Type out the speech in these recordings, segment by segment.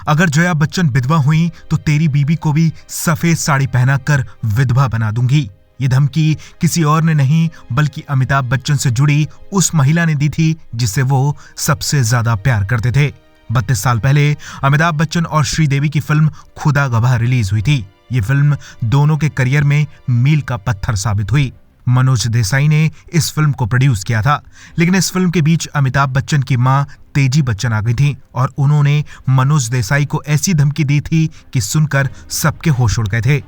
अगर जया बच्चन विधवा हुई तो तेरी बीबी को भी सफेद साड़ी पहनाकर विधवा बना दूंगी। ये धमकी किसी और ने नहीं बल्कि अमिताभ बच्चन से जुड़ी उस महिला ने दी थी जिसे वो सबसे ज्यादा प्यार करते थे। 32 साल पहले अमिताभ बच्चन और श्रीदेवी की फिल्म खुदा गवाह रिलीज हुई थी। ये फिल्म दोनों के करियर में मील का पत्थर साबित हुई। मनोज देसाई ने इस फिल्म को प्रोड्यूस किया था, लेकिन इस फिल्म के बीच अमिताभ बच्चन की मां तेजी बच्चन आ गई थी और उन्होंने मनोज देसाई को ऐसी धमकी दी थी कि सुनकर सबके होश उड़ गए थे।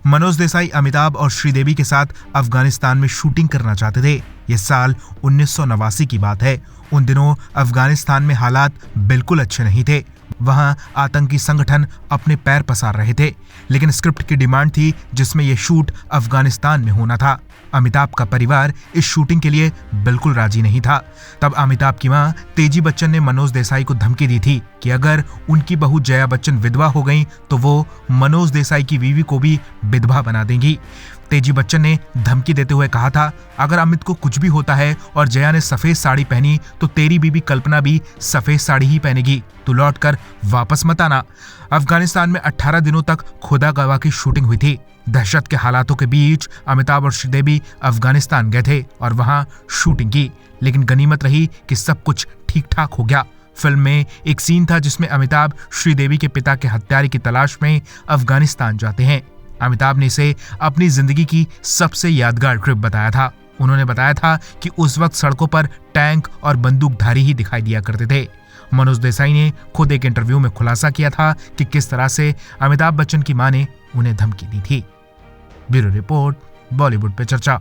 मनोज देसाई अमिताभ और श्रीदेवी के साथ अफगानिस्तान में शूटिंग करना चाहते थे। यह साल 1989 की बात है। उन दिनों अफगानिस्तान में हालात बिल्कुल अच्छे नहीं थे। वहां आतंकी संगठन अपने पैर पसार रहे थे, लेकिन स्क्रिप्ट की डिमांड थी जिसमें यह शूट अफगानिस्तान में होना था। अमिताभ का परिवार इस शूटिंग के लिए बिल्कुल राजी नहीं था। तब अमिताभ की मां तेजी बच्चन ने मनोज देसाई को धमकी दी थी कि अगर उनकी बहू जया बच्चन विधवा हो गई तो वो मनोज देसाई की बीवी को भी विधवा बना देंगी। तेजी बच्चन ने धमकी देते हुए कहा था, अगर अमित को कुछ भी होता है और जया ने सफेद साड़ी पहनी तो तेरी बीबी कल्पना भी सफेद साड़ी ही पहनेगी। तू लौट कर वापस मत आना। अफगानिस्तान में 18 दिनों तक खुदा गवाह की शूटिंग हुई थी। दहशत के हालातों के बीच अमिताभ और श्रीदेवी अफगानिस्तान गए थे और वहां शूटिंग की, लेकिन गनीमत रही कि सब कुछ ठीक ठाक हो गया। फिल्म में एक सीन था जिसमें अमिताभ श्रीदेवी के पिता के हत्यारे की तलाश में अफगानिस्तान जाते हैं। अमिताभ ने इसे अपनी जिंदगी की सबसे यादगार ट्रिप बताया था। उन्होंने बताया था कि उस वक्त सड़कों पर टैंक और बंदूकधारी ही दिखाई दिया करते थे। मनोज देसाई ने खुद एक इंटरव्यू में खुलासा किया था कि किस तरह से अमिताभ बच्चन की मां ने उन्हें धमकी दी थी। ब्यूरो रिपोर्ट, बॉलीवुड पे चर्चा।